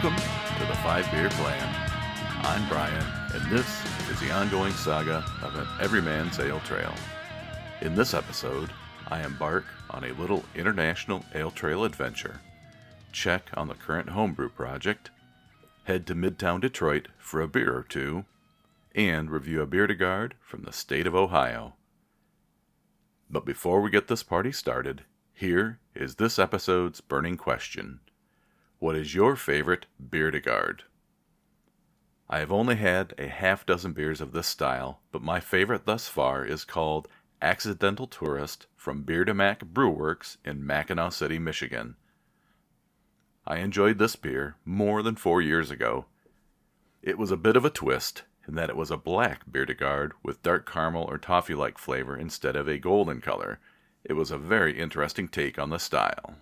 Welcome to the 5-Beer Plan. I'm Brian, and this is the ongoing saga of an everyman's ale trail. In this episode, I embark on a little international ale trail adventure, check on the current homebrew project, head to Midtown Detroit for a beer or two, and review a Biere de Garde from the state of Ohio. But before we get this party started, here is this episode's burning question. What is your favorite Biere de Garde? I have only had a half dozen beers of this style, but my favorite thus far is called Accidental Tourist from Biere de Mac Brewworks in Mackinac City, Michigan. I enjoyed this beer more than 4 years ago. It was a bit of a twist in that it was a black Biere de Garde with dark caramel or toffee-like flavor instead of a golden color. It was a very interesting take on the style.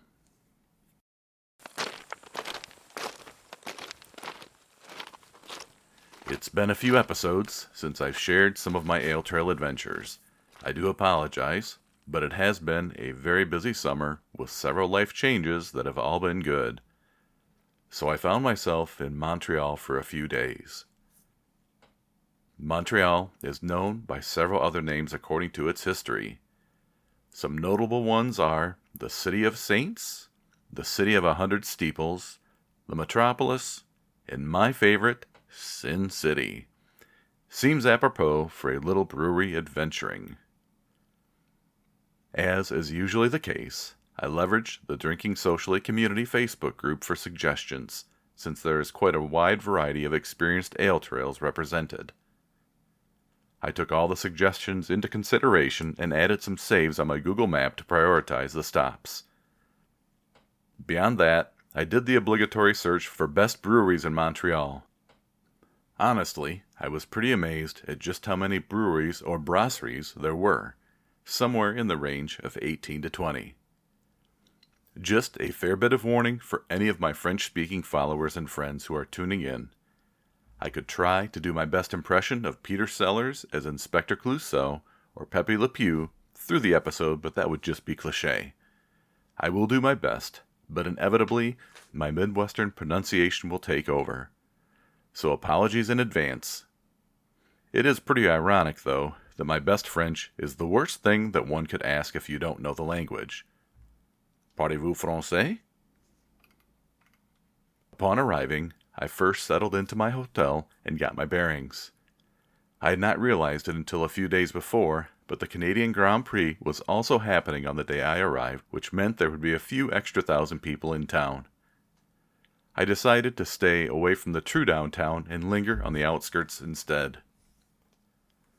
It's been a few episodes since I've shared some of my ale trail adventures. I do apologize, but it has been a very busy summer with several life changes that have all been good. So I found myself in Montreal for a few days. Montreal is known by several other names according to its history. Some notable ones are the City of Saints, the City of 100 Steeples, the Metropolis, and my favorite, Sin City. Seems apropos for a little brewery adventuring. As is usually the case, I leveraged the Drinking Socially Community Facebook group for suggestions, since there is quite a wide variety of experienced ale trails represented. I took all the suggestions into consideration and added some saves on my Google map to prioritize the stops. Beyond that, I did the obligatory search for best breweries in Montreal. Honestly, I was pretty amazed at just how many breweries or brasseries there were, somewhere in the range of 18 to 20. Just a fair bit of warning for any of my French-speaking followers and friends who are tuning in. I could try to do my best impression of Peter Sellers as Inspector Clouseau or Pepe Le Pew through the episode, but that would just be cliché. I will do my best, but inevitably, my Midwestern pronunciation will take over. So apologies in advance. It is pretty ironic, though, that my best French is the worst thing that one could ask if you don't know the language. Parlez-vous français? Upon arriving, I first settled into my hotel and got my bearings. I had not realized it until a few days before, but the Canadian Grand Prix was also happening on the day I arrived, which meant there would be a few extra thousand people in town. I decided to stay away from the true downtown and linger on the outskirts instead.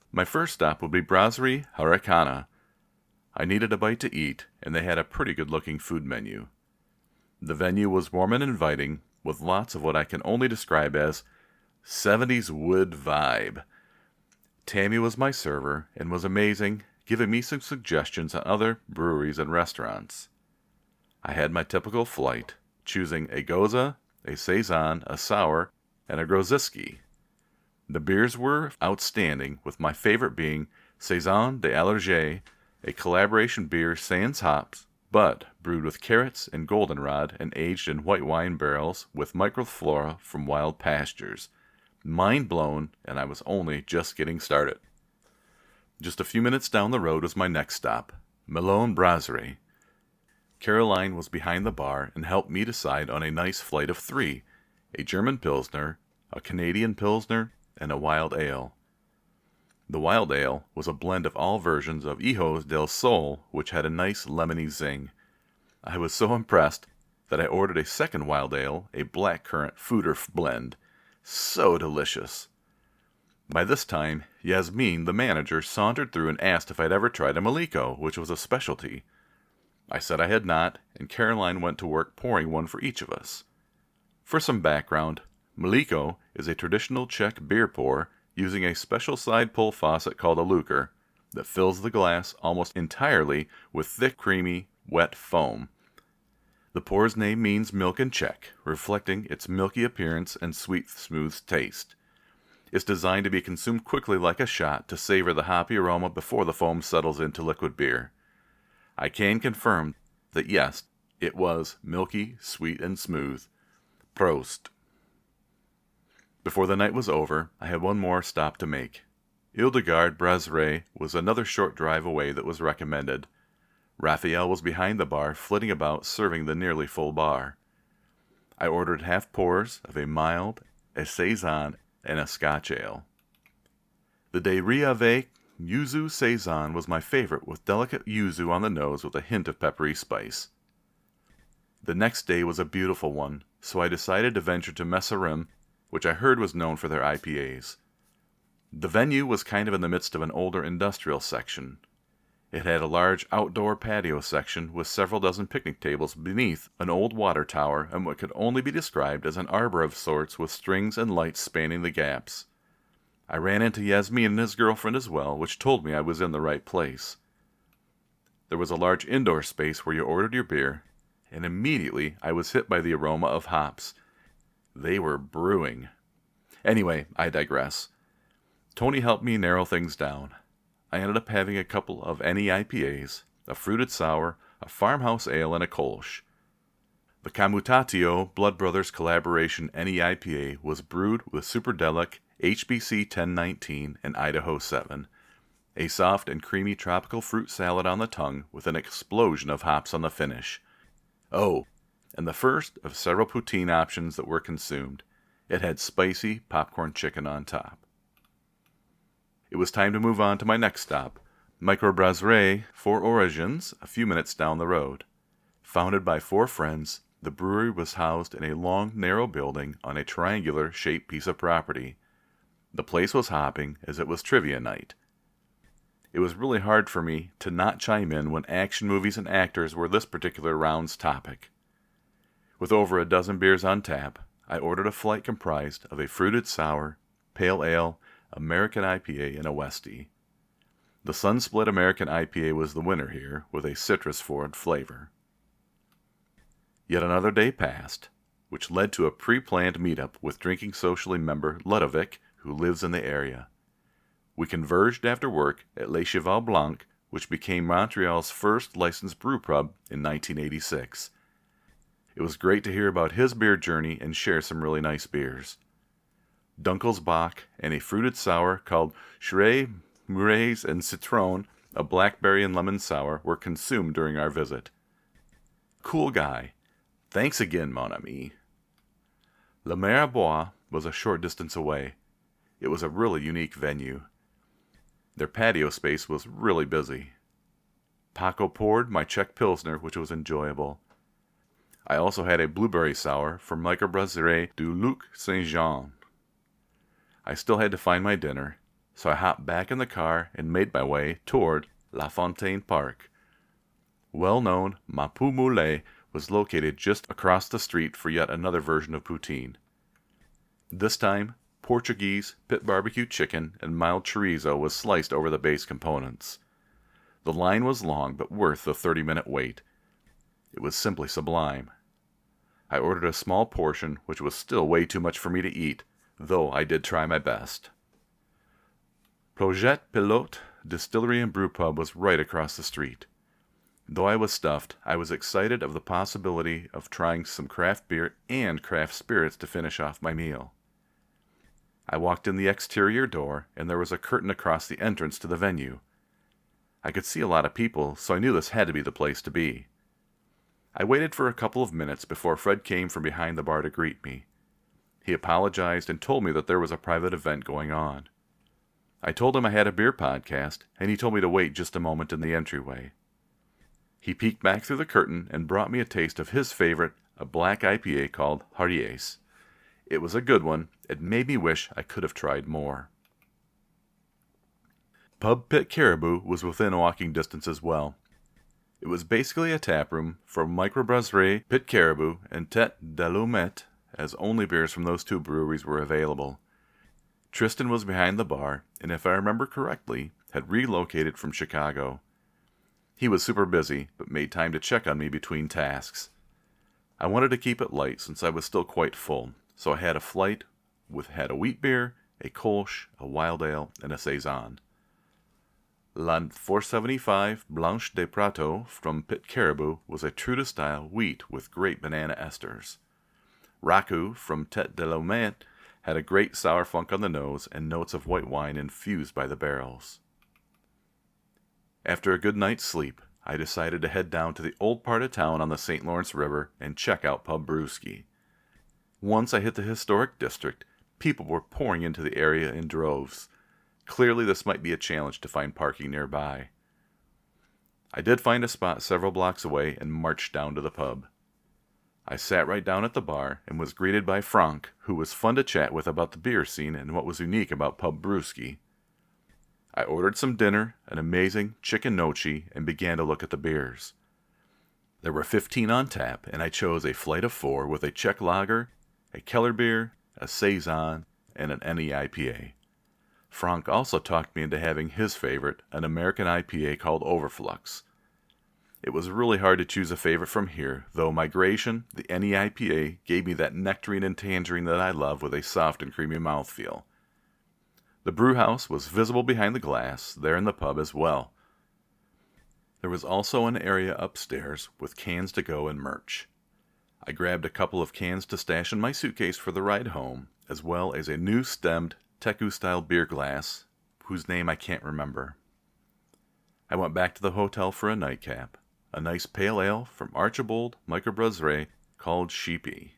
My first stop would be Brasserie Haricana. I needed a bite to eat, and they had a pretty good-looking food menu. The venue was warm and inviting, with lots of what I can only describe as 70s wood vibe. Tammy was my server and was amazing, giving me some suggestions on other breweries and restaurants. I had my typical flight, choosing a Goza, a Saison, a Sour, and a Grodziski. The beers were outstanding, with my favorite being Saison de Allergie, a collaboration beer sans hops, but brewed with carrots and goldenrod and aged in white wine barrels with microflora from wild pastures. Mind blown, and I was only just getting started. Just a few minutes down the road was my next stop, Malone Brasserie. Caroline was behind the bar and helped me decide on a nice flight of 3, a German Pilsner, a Canadian Pilsner, and a Wild Ale. The Wild Ale was a blend of all versions of Hijos del Sol, which had a nice lemony zing. I was so impressed that I ordered a second Wild Ale, a blackcurrant foeder blend. So delicious. By this time, Yasmin, the manager, sauntered through and asked if I'd ever tried a Maliko, which was a specialty. I said I had not, and Caroline went to work pouring one for each of us. For some background, Maliko is a traditional Czech beer pour using a special side pull faucet called a luker that fills the glass almost entirely with thick, creamy, wet foam. The pour's name means milk in Czech, reflecting its milky appearance and sweet, smooth taste. It's designed to be consumed quickly like a shot to savor the hoppy aroma before the foam settles into liquid beer. I can confirm that yes, it was milky, sweet, and smooth. Prost. Before the night was over, I had one more stop to make. Biere de Garde was another short drive away that was recommended. Raphael was behind the bar, flitting about, serving the nearly full bar. I ordered half pours of a mild, a saison, and a Scotch ale. The de Riave Yuzu Saison was my favorite, with delicate yuzu on the nose with a hint of peppery spice. The next day was a beautiful one, so I decided to venture to Messerim, which I heard was known for their IPAs. The venue was kind of in the midst of an older industrial section. It had a large outdoor patio section with several dozen picnic tables beneath an old water tower and what could only be described as an arbor of sorts with strings and lights spanning the gaps. I ran into Yasmin and his girlfriend as well, which told me I was in the right place. There was a large indoor space where you ordered your beer, and immediately I was hit by the aroma of hops. They were brewing. Anyway, I digress. Tony helped me narrow things down. I ended up having a couple of NE IPAs, a fruited sour, a farmhouse ale, and a Kolsch. The Commutatio Blood Brothers collaboration NE IPA was brewed with Superdelic, HBC 1019, and Idaho 7, a soft and creamy tropical fruit salad on the tongue with an explosion of hops on the finish. Oh, and the first of several poutine options that were consumed. It had spicy popcorn chicken on top. It was time to move on to my next stop, Microbrasserie Four Origins, a few minutes down the road. Founded by four friends, the brewery was housed in a long, narrow building on a triangular-shaped piece of property. The place was hopping as it was trivia night. It was really hard for me to not chime in when action movies and actors were this particular round's topic. With over a dozen beers on tap, I ordered a flight comprised of a fruited sour, pale ale, American IPA, and a Westie. The Sunsplit American IPA was the winner here, with a citrus-forward flavor. Yet another day passed, which led to a pre-planned meetup with drinking socially member Ludovic, who lives in the area. We converged after work at Le Cheval Blanc, which became Montreal's first licensed brew pub in 1986. It was great to hear about his beer journey and share some really nice beers. Dunkel's Bach and a fruited sour called Chiré, Murrays, and Citron, a blackberry and lemon sour, were consumed during our visit. Cool guy. Thanks again, mon ami. La Mer à Bois was a short distance away. It was a really unique venue. Their patio space was really busy. Paco poured my Czech Pilsner, which was enjoyable. I also had a blueberry sour from Microbrasserie du Luc Saint-Jean. I still had to find my dinner, so I hopped back in the car and made my way toward La Fontaine Park. Well-known Mapu Moulet was located just across the street for yet another version of poutine. This time, Portuguese, pit barbecue chicken, and mild chorizo was sliced over the base components. The line was long, but worth the 30-minute wait. It was simply sublime. I ordered a small portion, which was still way too much for me to eat, though I did try my best. Projet Pilote Distillery and Brew Pub was right across the street. Though I was stuffed, I was excited of the possibility of trying some craft beer and craft spirits to finish off my meal. I walked in the exterior door, and there was a curtain across the entrance to the venue. I could see a lot of people, so I knew this had to be the place to be. I waited for a couple of minutes before Fred came from behind the bar to greet me. He apologized and told me that there was a private event going on. I told him I had a beer podcast, and he told me to wait just a moment in the entryway. He peeked back through the curtain and brought me a taste of his favorite, a black IPA called Harriers. It was a good one. It made me wish I could have tried more. Pub Pit Caribou was within walking distance as well. It was basically a taproom for Microbrasserie Pit Caribou and Tête de l'Hommette, as only beers from those two breweries were available. Tristan was behind the bar, and if I remember correctly, had relocated from Chicago. He was super busy, but made time to check on me between tasks. I wanted to keep it light since I was still quite full, so I had a flight had a wheat beer, a Kolsch, a wild ale, and a saison. La 475 Blanche de Prato from Pit Caribou was a true-to-style wheat with great banana esters. Raku from Tête de l'Hommette had a great sour funk on the nose and notes of white wine infused by the barrels. After a good night's sleep, I decided to head down to the old part of town on the St. Lawrence River and check out Pub Brewski. Once I hit the historic district, people were pouring into the area in droves. Clearly this might be a challenge to find parking nearby. I did find a spot several blocks away and marched down to the pub. I sat right down at the bar and was greeted by Frank, who was fun to chat with about the beer scene and what was unique about Pub Brewski. I ordered some dinner, an amazing chicken nochi, and began to look at the beers. There were 15 on tap, and I chose a flight of 4 with a Czech lager, a Keller beer, a Saison, and an NE IPA. Frank also talked me into having his favorite, an American IPA called Overflux. It was really hard to choose a favorite from here, though Migration, the NE IPA, gave me that nectarine and tangerine that I love with a soft and creamy mouthfeel. The brew house was visible behind the glass, there in the pub as well. There was also an area upstairs with cans to go and merch. I grabbed a couple of cans to stash in my suitcase for the ride home, as well as a new stemmed Teku-style beer glass, whose name I can't remember. I went back to the hotel for a nightcap, a nice pale ale from Archibald Microbrasserie called Sheepy.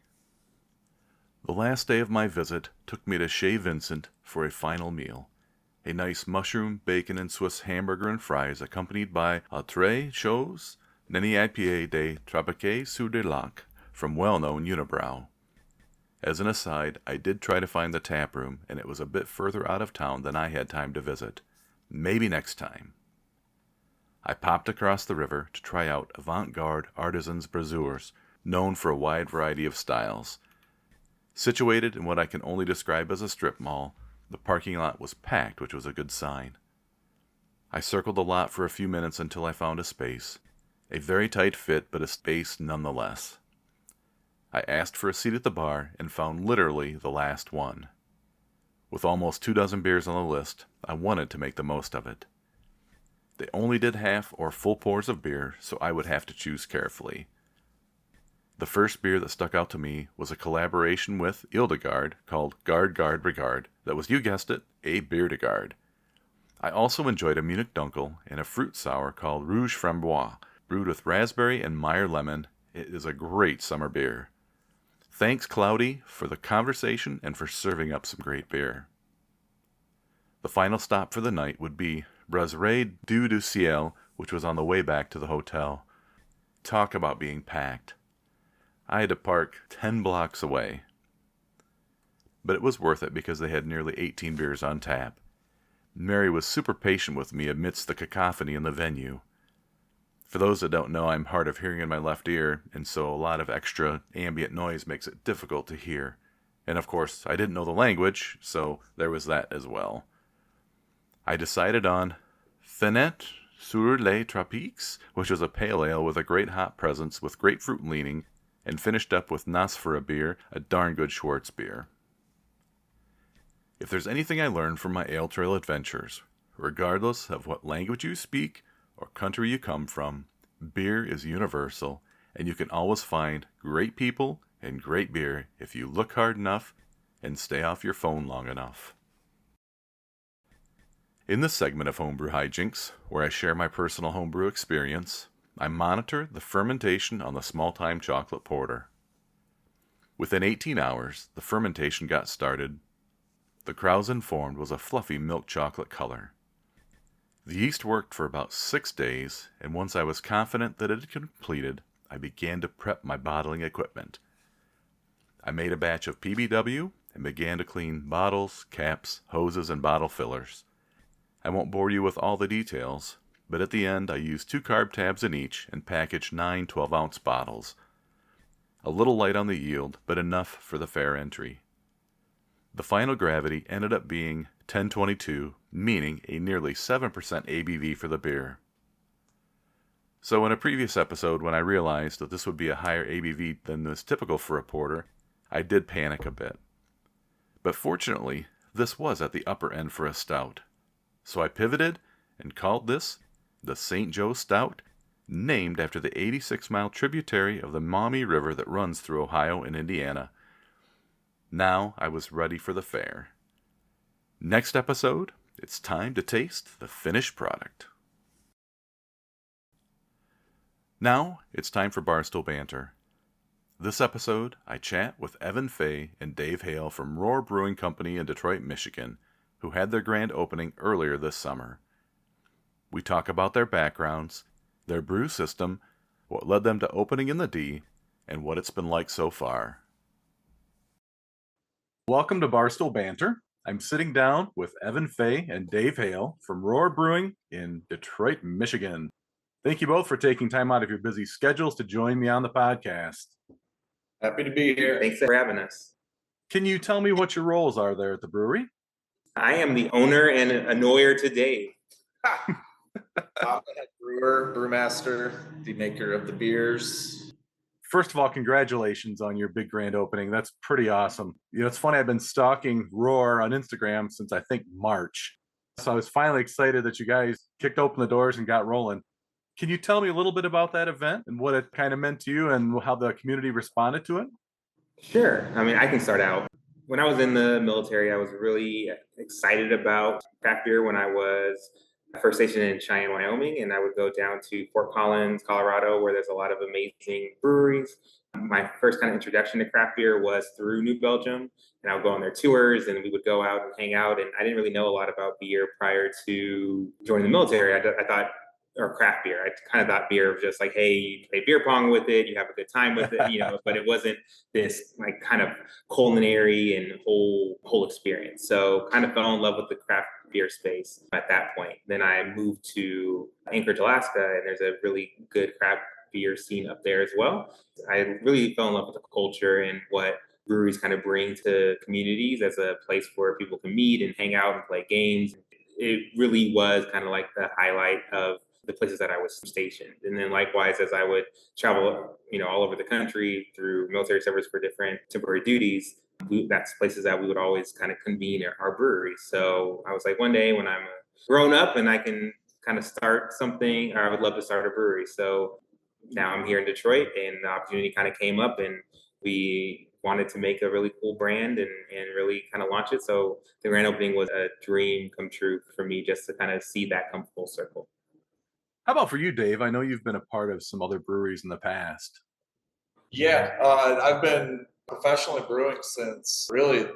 The last day of my visit took me to Chez Vincent for a final meal, a nice mushroom, bacon, and Swiss hamburger and fries accompanied by a très chose NE IPA de Tropique sur de Lac from well-known Unibrow. As an aside, I did try to find the tap room, and it was a bit further out of town than I had time to visit. Maybe next time. I popped across the river to try out Avant-Garde Artisans Brasseurs, known for a wide variety of styles. Situated in what I can only describe as a strip mall, the parking lot was packed, which was a good sign. I circled the lot for a few minutes until I found a space. A very tight fit, but a space nonetheless. I asked for a seat at the bar and found literally the last one. With almost 24 beers on the list, I wanted to make the most of it. They only did half or full pours of beer, so I would have to choose carefully. The first beer that stuck out to me was a collaboration with Biere de Garde called Garde Brigade that was, you guessed it, a Biere de Garde. I also enjoyed a Munich Dunkel and a fruit sour called Rouge Framboise, brewed with raspberry and Meyer lemon. It is a great summer beer. Thanks, Cloudy, for the conversation and for serving up some great beer. The final stop for the night would be Brasserie du Ciel, which was on the way back to the hotel. Talk about being packed. I had to park 10 blocks away. But it was worth it because they had nearly 18 beers on tap. Mary was super patient with me amidst the cacophony in the venue. For those that don't know, I'm hard of hearing in my left ear, and so a lot of extra ambient noise makes it difficult to hear. And of course, I didn't know the language, so there was that as well. I decided on Fenêtre sur les Tropiques, which was a pale ale with a great hop presence with grapefruit leaning, and finished up with Nosfera beer, a darn good Schwartz beer. If there's anything I learned from my ale trail adventures, regardless of what language you speak or country you come from, beer is universal, and you can always find great people and great beer if you look hard enough and stay off your phone long enough. In this segment of Homebrew Hijinks, where I share my personal homebrew experience, I monitor the fermentation on the small-time chocolate porter. Within 18 hours, the fermentation got started. The krausen formed was a fluffy milk chocolate color. The yeast worked for about 6 days, and once I was confident that it had completed, I began to prep my bottling equipment. I made a batch of PBW and began to clean bottles, caps, hoses, and bottle fillers. I won't bore you with all the details, but at the end I used 2 carb tabs in each and packaged 9 12-ounce bottles. A little light on the yield, but enough for the fair entry. The final gravity ended up being 1022, meaning a nearly 7% ABV for the beer. So in a previous episode, when I realized that this would be a higher ABV than is typical for a porter, I did panic a bit. But fortunately, this was at the upper end for a stout. So I pivoted and called this the St. Joe Stout, named after the 86-mile tributary of the Maumee River that runs through Ohio and Indiana. Now I was ready for the fair. Next episode, it's time to taste the finished product. Now it's time for Barstool Banter. This episode, I chat with Evan Fay and Dave Hale from Roar Brewing Company in Detroit, Michigan, who had their grand opening earlier this summer. We talk about their backgrounds, their brew system, what led them to opening in the D, and what it's been like so far. Welcome to Barstool Banter. I'm sitting down with Evan Fay and Dave Hale from Roar Brewing in Detroit, Michigan. Thank you both for taking time out of your busy schedules to join me on the podcast. Happy to be here. Thanks for having us. Can you tell me what your roles are there at the brewery? I am the owner and annoyer to Dave. I'm the head brewer, brewmaster, the maker of the beers. First of all, congratulations on your big grand opening. That's pretty awesome. You know, it's funny, I've been stalking Roar on Instagram since I think March. So I was finally excited that you guys kicked open the doors and got rolling. Can you tell me a little bit about that event and what it kind of meant to you and how the community responded to it? Sure. I mean, I can start out. When I was in the military, I was really excited about craft beer when I was first stationed in Cheyenne, Wyoming, and I would go down to Fort Collins, Colorado, where there's a lot of amazing breweries. My first kind of introduction to craft beer was through New Belgium, and I would go on their tours, and we would go out and hang out. And I didn't really know a lot about beer prior to joining the military. I thought, or craft beer. I kind of thought beer was just like, hey, you play beer pong with it, you have a good time with it, but it wasn't this like kind of culinary and whole experience. So kind of fell in love with the craft beer space at that point. Then I moved to Anchorage, Alaska, and there's a really good craft beer scene up there as well. I really fell in love with the culture and what breweries kind of bring to communities as a place where people can meet and hang out and play games. It really was kind of like the highlight of the places that I was stationed. And then likewise, as I would travel, all over the country through military service for different temporary duties, that's places that we would always kind of convene at our breweries. So I was like, one day when I'm grown up and I can kind of start something, or I would love to start a brewery. So now I'm here in Detroit and the opportunity kind of came up and we wanted to make a really cool brand and really kind of launch it. So the grand opening was a dream come true for me just to kind of see that come full circle. How about for you, Dave? I know you've been a part of some other breweries in the past. Yeah, I've been professionally brewing since really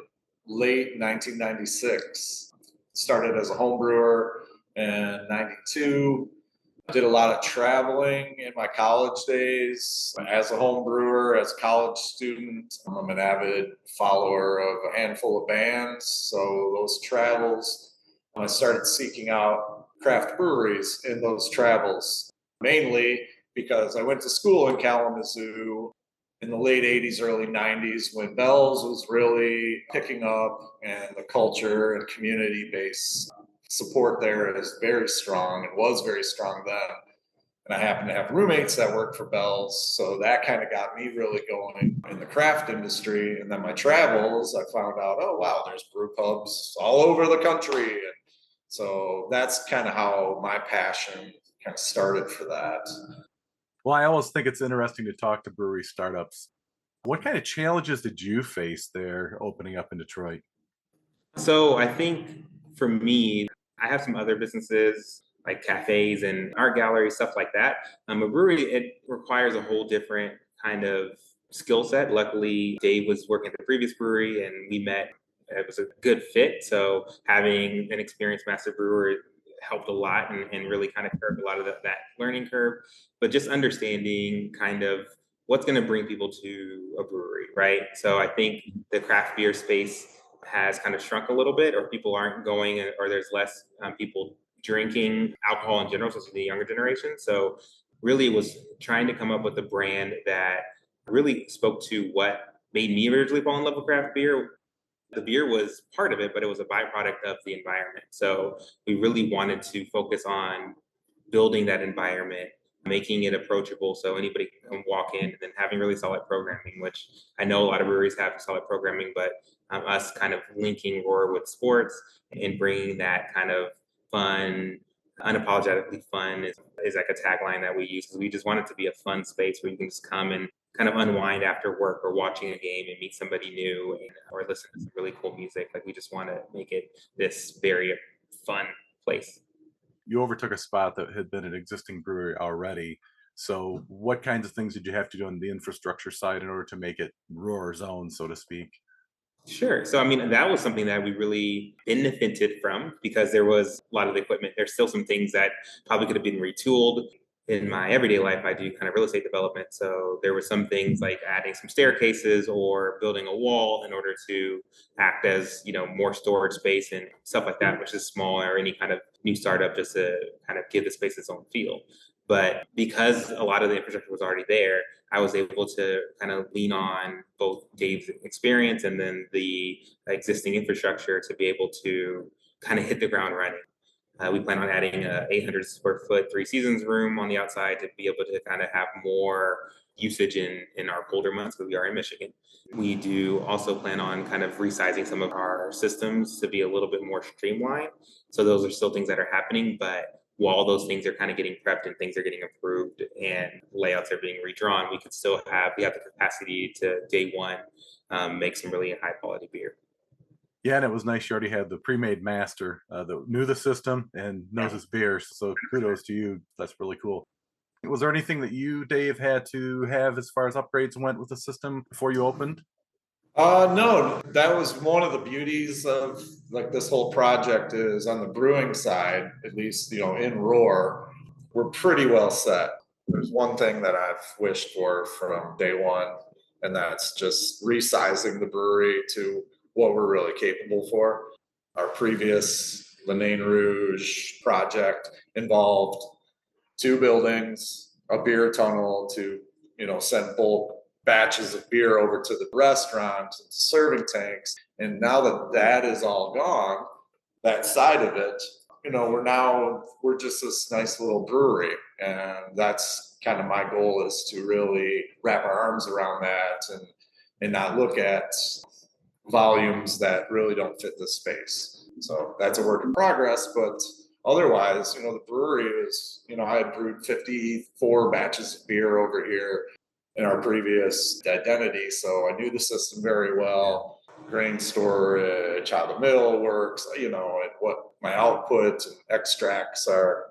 late 1996. Started as a home brewer in 92. Did a lot of traveling in my college days as a home brewer, as a college student. I'm an avid follower of a handful of bands. So those travels, I started seeking out craft breweries in those travels, mainly because I went to school in Kalamazoo in the late 80s, early 90s, when Bell's was really picking up and the culture and community-based support there is very strong and was very strong then. And I happened to have roommates that worked for Bell's. So that kind of got me really going in the craft industry. And then my travels, I found out, oh, wow, there's brew pubs all over the country. And so that's kind of how my passion kind of started for that. Well, I always think it's interesting to talk to brewery startups. What kind of challenges did you face there opening up in Detroit? So I think for me, I have some other businesses like cafes and art galleries, stuff like that. A brewery, it requires a whole different kind of skill set. Luckily, Dave was working at the previous brewery and we met. It was a good fit. So having an experienced master brewer helped a lot and really kind of curbed a lot of that learning curve. But just understanding kind of what's going to bring people to a brewery, right? So I think the craft beer space has kind of shrunk a little bit, or people aren't going, or there's less people drinking alcohol in general, especially the younger generation. So really it was trying to come up with a brand that really spoke to what made me originally fall in love with craft beer. The beer was part of it, but it was a byproduct of the environment. So we really wanted to focus on building that environment, making it approachable so anybody can walk in, and then having really solid programming, which I know a lot of breweries have solid programming, but us kind of linking Roar with sports and bringing that kind of fun, unapologetically fun is like a tagline that we use, because we just want it to be a fun space where you can just come and kind of unwind after work or watching a game and meet somebody new or listen to some really cool music. Like we just want to make it this very fun place. You overtook a spot that had been an existing brewery already. So, what kinds of things did you have to do on the infrastructure side in order to make it brewer's own, so to speak? Sure. So, I mean, that was something that we really benefited from because there was a lot of the equipment. There's still some things that probably could have been retooled. In my everyday life, I do kind of real estate development. So, there were some things like adding some staircases or building a wall in order to act as, more storage space and stuff like that, which is small or any kind of new startup just to kind of give the space its own feel. But because a lot of the infrastructure was already there, I was able to kind of lean on both Dave's experience and then the existing infrastructure to be able to kind of hit the ground running. We plan on adding a 800 square foot Three Seasons room on the outside to be able to kind of have more usage in our colder months because we are in Michigan. We do also plan on kind of resizing some of our systems to be a little bit more streamlined. So those are still things that are happening, but while those things are kind of getting prepped and things are getting approved and layouts are being redrawn, we have the capacity to day one make some really high quality beer. Yeah, and it was nice you already had the pre-made master that knew the system and knows his beer. So kudos to you. That's really cool. Was there anything that you, Dave, had to have as far as upgrades went with the system before you opened? No, that was one of the beauties of like this whole project is on the brewing side, at least, in Roar, we're pretty well set. There's one thing that I've wished for from day one, and that's just resizing the brewery to what we're really capable for. Our previous Lenain Rouge project involved two buildings, a beer tunnel to, send bulk batches of beer over to the restaurants and serving tanks. And now that that is all gone, that side of it, we're just this nice little brewery. And that's kind of my goal is to really wrap our arms around that and not look at volumes that really don't fit the space. So that's a work in progress, but otherwise, the brewery is, I had brewed 54 batches of beer over here in our previous identity. So I knew the system very well, grain storage, how the mill works, and what my output and extracts are.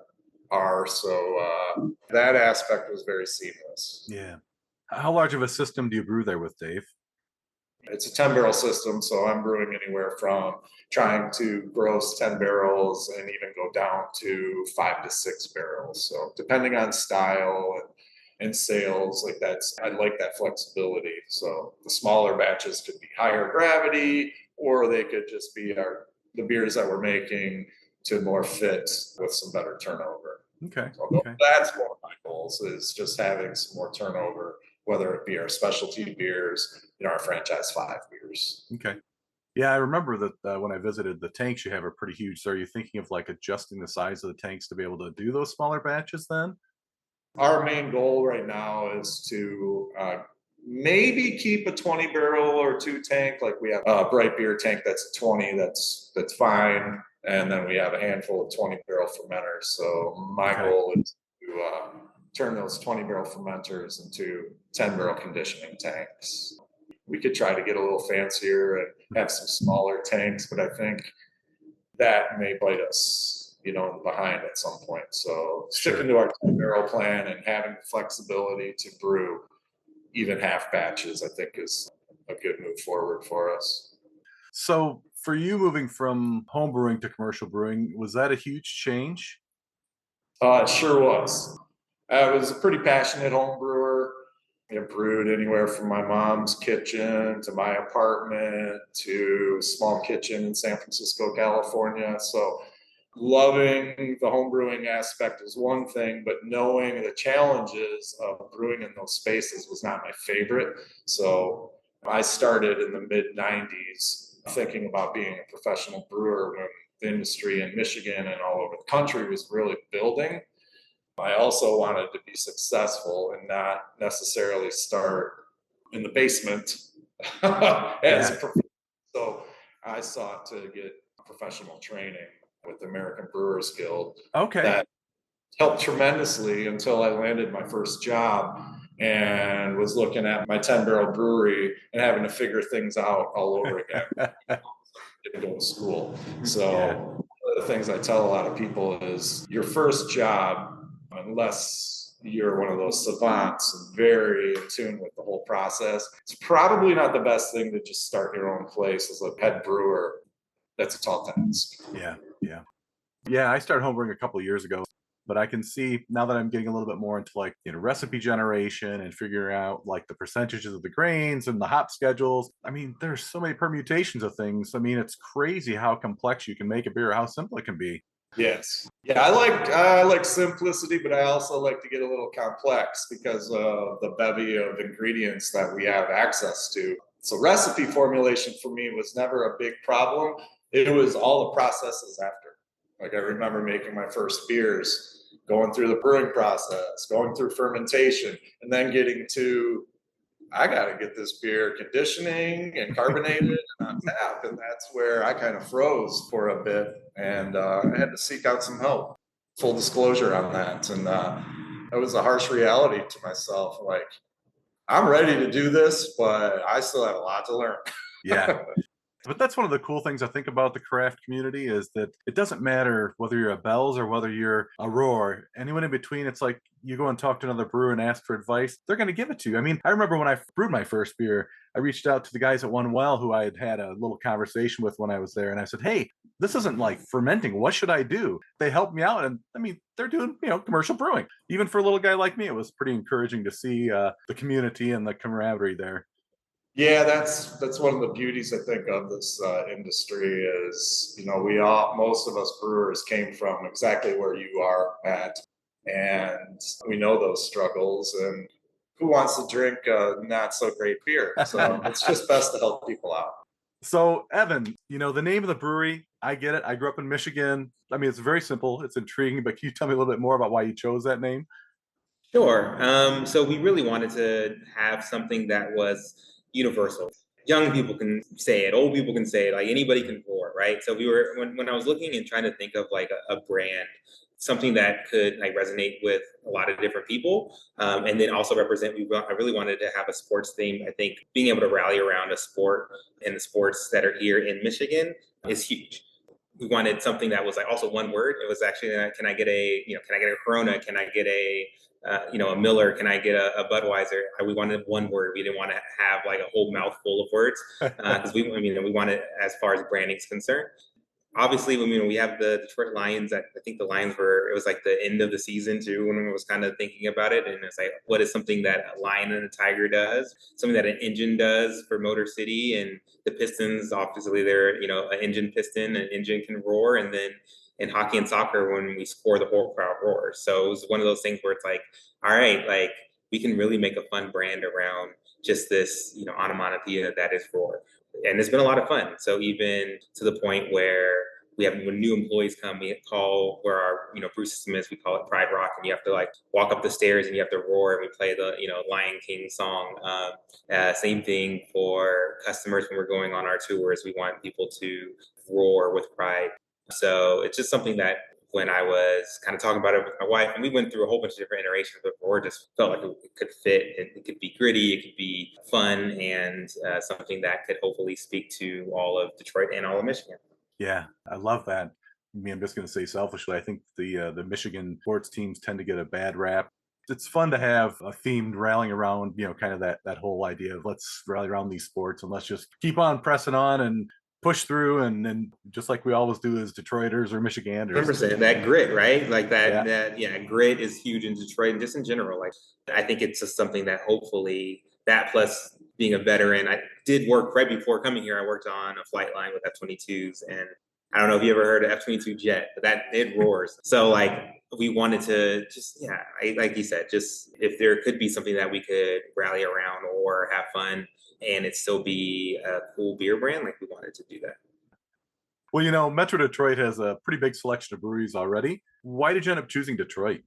So that aspect was very seamless. Yeah. How large of a system do you brew there with, Dave? It's a 10 barrel system, so I'm brewing anywhere from trying to gross 10 barrels and even go down to 5 to 6 barrels. So depending on style and sales, I like that flexibility. So the smaller batches could be higher gravity, or they could just be the beers that we're making to more fit with some better turnover. Okay. That's one of my goals is just having some more turnover, whether it be our specialty beers, our franchise 5 beers. Okay. Yeah, I remember that when I visited, the tanks you have are pretty huge. So are you thinking of adjusting the size of the tanks to be able to do those smaller batches then? Our main goal right now is to maybe keep a 20 barrel or 2 tank. Like we have a bright beer tank that's 20, that's fine. And then we have a handful of 20 barrel fermenters. So my goal is to turn those 20 barrel fermenters into 10 barrel conditioning tanks. We could try to get a little fancier and have some smaller tanks, but I think that may bite us, behind at some point. So sticking to our 10 barrel plan and having the flexibility to brew even half batches, I think is a good move forward for us. So for you moving from home brewing to commercial brewing, was that a huge change? It sure was. I was a pretty passionate home brewer. I brewed anywhere from my mom's kitchen to my apartment to a small kitchen in San Francisco, California. So loving the home brewing aspect is one thing, but knowing the challenges of brewing in those spaces was not my favorite. So I started in the mid 90s thinking about being a professional brewer when the industry in Michigan and all over the country was really building. I also wanted to be successful and not necessarily start in the basement as a professional. So I sought to get professional training with the American Brewers Guild. Okay. That helped tremendously until I landed my first job and was looking at my 10-barrel brewery and having to figure things out all over again. Didn't go to school. So Yeah. one of the things I tell a lot of people is your first job, unless you're one of those savants and very in tune with the whole process, it's probably not the best thing to just start your own place as a head brewer. That's a tall task. Yeah, I started homebrewing a couple of years ago, but I can see now that I'm getting a little bit more into like, recipe generation and figuring out like the percentages of the grains and the hop schedules. I mean, there's so many permutations of things. I mean, it's crazy how complex you can make a beer, how simple it can be. Yes. Yeah, I like simplicity, but I also like to get a little complex because of the bevy of ingredients that we have access to. So recipe formulation for me was never a big problem. It was all the processes after. Like I remember making my first beers, going through the brewing process, going through fermentation, and then getting to I got to get this beer conditioning and carbonated and on tap. And that's where I kind of froze for a bit. And I had to seek out some help. Full disclosure on that. And it was a harsh reality to myself. Like, I'm ready to do this, but I still have a lot to learn. Yeah. But that's one of the cool things I think about the craft community is that it doesn't matter whether you're a Bell's or whether you're a Roar. Anyone in between, it's like you go and talk to another brewer and ask for advice, they're going to give it to you. I mean, I remember when I brewed my first beer, I reached out to the guys at One Well who I had had a little conversation with when I was there. And I said, hey, this isn't like fermenting. What should I do? They helped me out. And I mean, they're doing, commercial brewing. Even for a little guy like me, it was pretty encouraging to see the community and the camaraderie there. Yeah, that's one of the beauties I think of this industry is most of us brewers came from exactly where you are at, and we know those struggles. And who wants to drink not so great beer? So it's just best to help people out. So, Evan, the name of the brewery, I get it. I grew up in Michigan. I mean, it's very simple. It's intriguing, but can you tell me a little bit more about why you chose that name? Sure. So we really wanted to have something that was universal. Young people can say it, old people can say it, like anybody can pour, right? So we were when I was looking and trying to think of like a brand, something that could like resonate with a lot of different people, and then also represent. I really wanted to have a sports theme. I think being able to rally around a sport and the sports that are here in Michigan is huge. We wanted something that was like also one word. It was actually, can I get a Corona? Can I get a Miller? Can I get a Budweiser? We wanted one word. We didn't want to have like a whole mouthful of words because we wanted, as far as branding is concerned. Obviously, we have the Detroit Lions. I think the Lions it was like the end of the season too when I was kind of thinking about it. And it's like, what is something that a lion and a tiger does? Something that an engine does for Motor City, and the Pistons, obviously they're, an engine piston, an engine can roar. And then in hockey and soccer, when we score, the whole crowd roars. So it was one of those things where it's like, all right, like we can really make a fun brand around just this, onomatopoeia that is roar. And it's been a lot of fun. So even to the point where when new employees come, we call where our brew system is. We call it Pride Rock, and you have to like walk up the stairs and you have to roar. And we play the Lion King song. Same thing for customers when we're going on our tours. We want people to roar with pride. So it's just something that when I was kind of talking about it with my wife, and we went through a whole bunch of different iterations before, just felt like it could fit. It could be gritty, it could be fun, and something that could hopefully speak to all of Detroit and all of Michigan. Yeah, I love that. I mean, I'm just going to say selfishly, I think the Michigan sports teams tend to get a bad rap. It's fun to have a themed rallying around, kind of that whole idea of let's rally around these sports and let's just keep on pressing on and push through, and just like we always do as Detroiters or Michiganders. 100%, that grit, right? Like that, grit is huge in Detroit and just in general. Like, I think it's just something that hopefully that plus being a veteran, I did work right before coming here. I worked on a flight line with F-22s, and I don't know if you ever heard of F-22 jet, but it roars. So like we wanted to just, like you said, just if there could be something that we could rally around or have fun and it still be a cool beer brand, like we wanted to do that. Well, Metro Detroit has a pretty big selection of breweries already. Why did you end up choosing Detroit?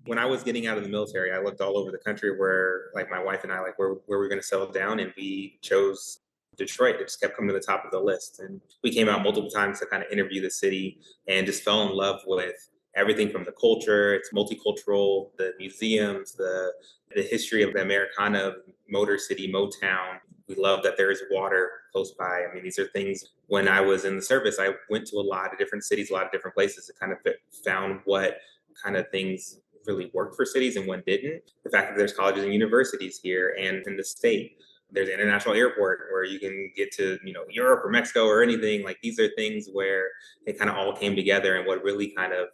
When I was getting out of the military, I looked all over the country where like my wife and I, like where we're going to settle down, and we chose Detroit. It just kept coming to the top of the list. And we came out multiple times to kind of interview the city and just fell in love with everything from the culture, it's multicultural, the museums, the history of the Americana, Motor City, Motown. We love that there is water close by. I mean, these are things. When I was in the service, I went to a lot of different cities, a lot of different places to kind of found what kind of things really worked for cities and what didn't. The fact that there's colleges and universities here and in the state. There's an international airport where you can get to, Europe or Mexico or anything. Like, these are things where it kind of all came together. And what really kind of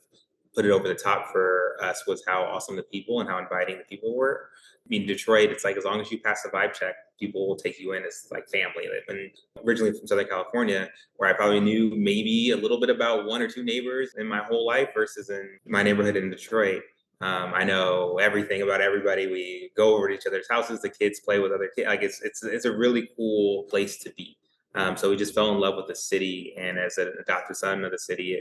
put it over the top for us was how awesome the people and how inviting the people were. I mean, Detroit, it's like, as long as you pass the vibe check, people will take you in as like family. I've been originally from Southern California, where I probably knew maybe a little bit about one or two neighbors in my whole life, versus in my neighborhood in Detroit. I know everything about everybody. We go over to each other's houses. The kids play with other kids. Like, it's a really cool place to be. So we just fell in love with the city, and as an adopted son of the city,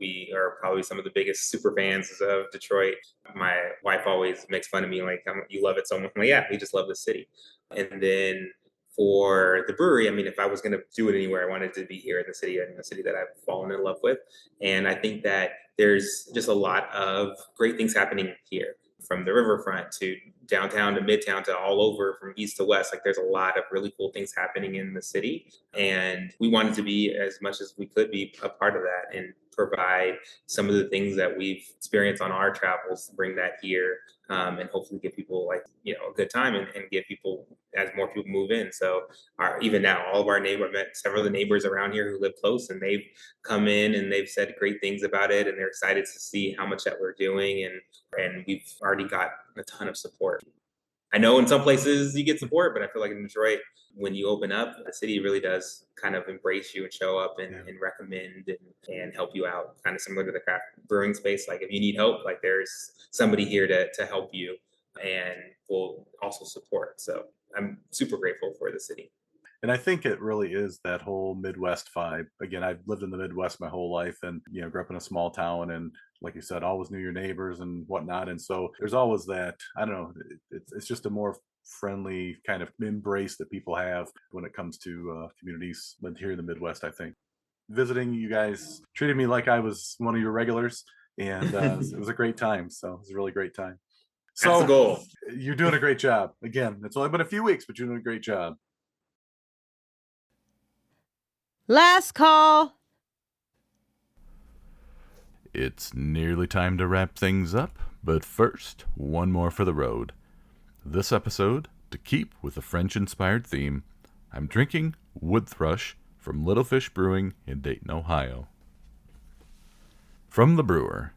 we are probably some of the biggest super fans of Detroit. My wife always makes fun of me, like, you love it so much. I'm like, yeah, we just love the city. And then for the brewery, I mean, if I was going to do it anywhere, I wanted to be here in the city that I've fallen in love with. And I think that there's just a lot of great things happening here, from the riverfront to downtown to Midtown to all over, from east to west. Like, there's a lot of really cool things happening in the city. And we wanted to be, as much as we could be, a part of that and provide some of the things that we've experienced on our travels, bring that here, and hopefully give people a good time, and give people, as more people move in. So even now, all of our neighbors, I met several of the neighbors around here who live close, and they've come in and they've said great things about it, and they're excited to see how much that we're doing, and we've already got a ton of support. I know in some places you get support, but I feel like in Detroit, when you open up, the city really does kind of embrace you and show up and recommend and help you out, kind of similar to the craft brewing space. Like, if you need help, like, there's somebody here to help you and will also support. So I'm super grateful for the city. And I think it really is that whole Midwest vibe. Again, I've lived in the Midwest my whole life, and grew up in a small town, and like you said, always knew your neighbors and whatnot. And so there's always that, I don't know, it's just a more friendly kind of embrace that people have when it comes to communities here in the Midwest. I think visiting you guys treated me like I was one of your regulars, and it was a great time. So it was a really great time. So that's the goal. You're doing a great job. Again, it's only been a few weeks, but you're doing a great job. Last call. It's nearly time to wrap things up, but first, one more for the road. This episode, to keep with the French-inspired theme, I'm drinking Wood Thrush from Little Fish Brewing in Dayton, Ohio. From the brewer,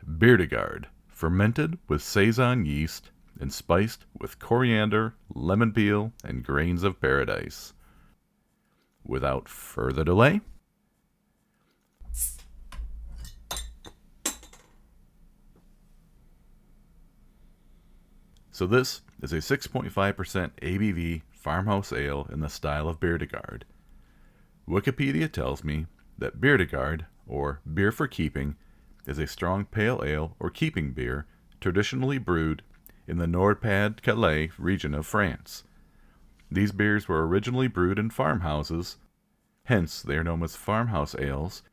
Biere de Garde, fermented with Saison yeast and spiced with coriander, lemon peel, and grains of paradise. Without further delay, so this is a 6.5% ABV farmhouse ale in the style of Biere de Garde. Wikipedia tells me that Biere de Garde, or beer for keeping, is a strong pale ale or keeping beer traditionally brewed in the Nord-Pas-de-Calais region of France. These beers were originally brewed in farmhouses, hence they are known as farmhouse ales,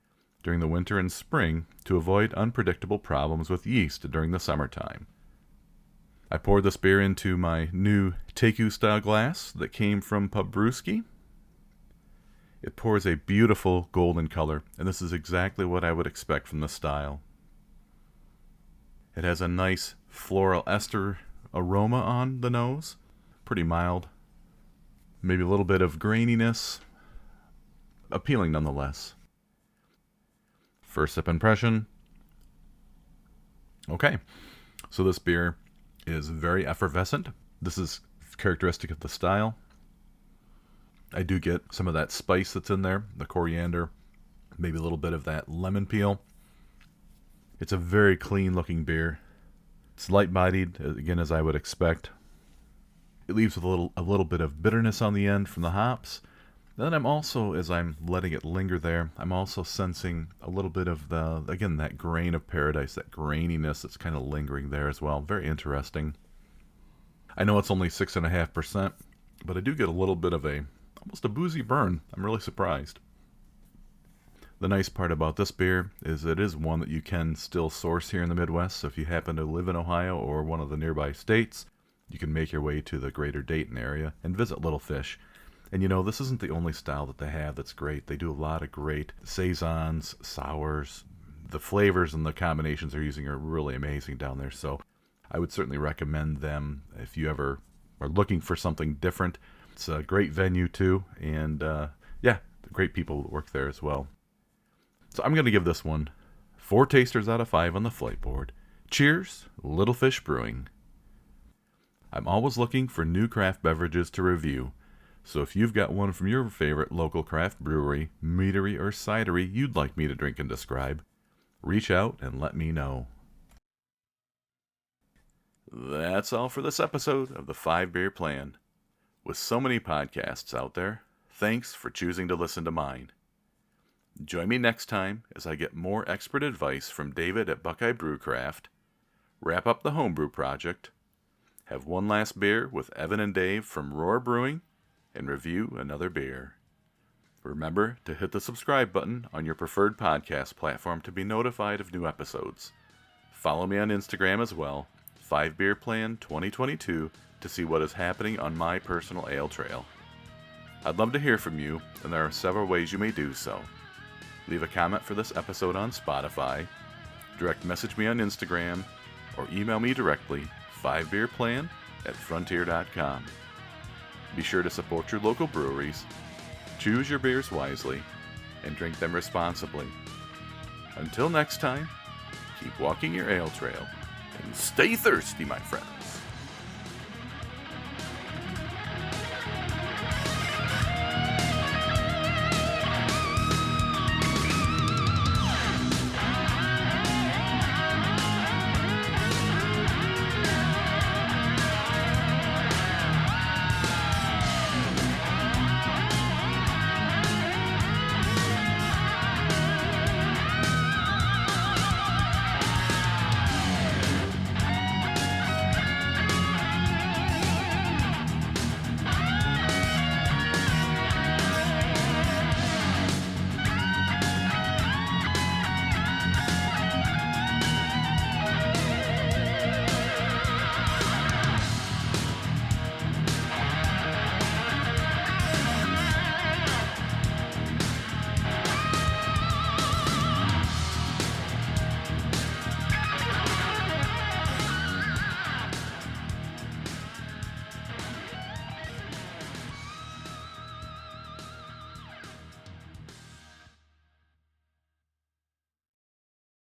during the winter and spring to avoid unpredictable problems with yeast during the summertime. I poured this beer into my new Teku style glass that came from Pub Brewski. It pours a beautiful golden color, and this is exactly what I would expect from the style. It has a nice floral ester aroma on the nose, pretty mild. Maybe a little bit of graininess, appealing nonetheless. First sip impression. Okay, so this beer is very effervescent. This is characteristic of the style. I do get some of that spice that's in there, the coriander, maybe a little bit of that lemon peel. It's a very clean looking beer. It's light bodied, again, as I would expect. It leaves with a little bit of bitterness on the end from the hops. Then I'm also, as I'm letting it linger there, I'm also sensing a little bit of that grain of paradise, that graininess that's kind of lingering there as well. Very interesting. I know it's only 6.5%, but I do get a little bit of almost a boozy burn. I'm really surprised. The nice part about this beer is it is one that you can still source here in the Midwest. So if you happen to live in Ohio or one of the nearby states, you can make your way to the greater Dayton area and visit Little Fish. And this isn't the only style that they have that's great. They do a lot of great saisons, sours. The flavors and the combinations they're using are really amazing down there. So I would certainly recommend them if you ever are looking for something different. It's a great venue too. And great people that work there as well. So I'm going to give this one 4 tasters out of 5 on the flight board. Cheers, Little Fish Brewing. I'm always looking for new craft beverages to review. So if you've got one from your favorite local craft brewery, meadery, or cidery you'd like me to drink and describe, reach out and let me know. That's all for this episode of the 5 Beer Plan. With so many podcasts out there, thanks for choosing to listen to mine. Join me next time as I get more expert advice from David at Buckeye Brewcraft, wrap up the homebrew project, have one last beer with Evan and Dave from Roar Brewing, and review another beer. Remember to hit the subscribe button on your preferred podcast platform to be notified of new episodes. Follow me on Instagram as well, 5 Beer Plan 2022, to see what is happening on my personal ale trail. I'd love to hear from you, and there are several ways you may do so. Leave a comment for this episode on Spotify, direct message me on Instagram, or email me directly, 5beerplan@frontier.com. Be sure to support your local breweries, choose your beers wisely, and drink them responsibly. Until next time, keep walking your ale trail, and stay thirsty, my friends.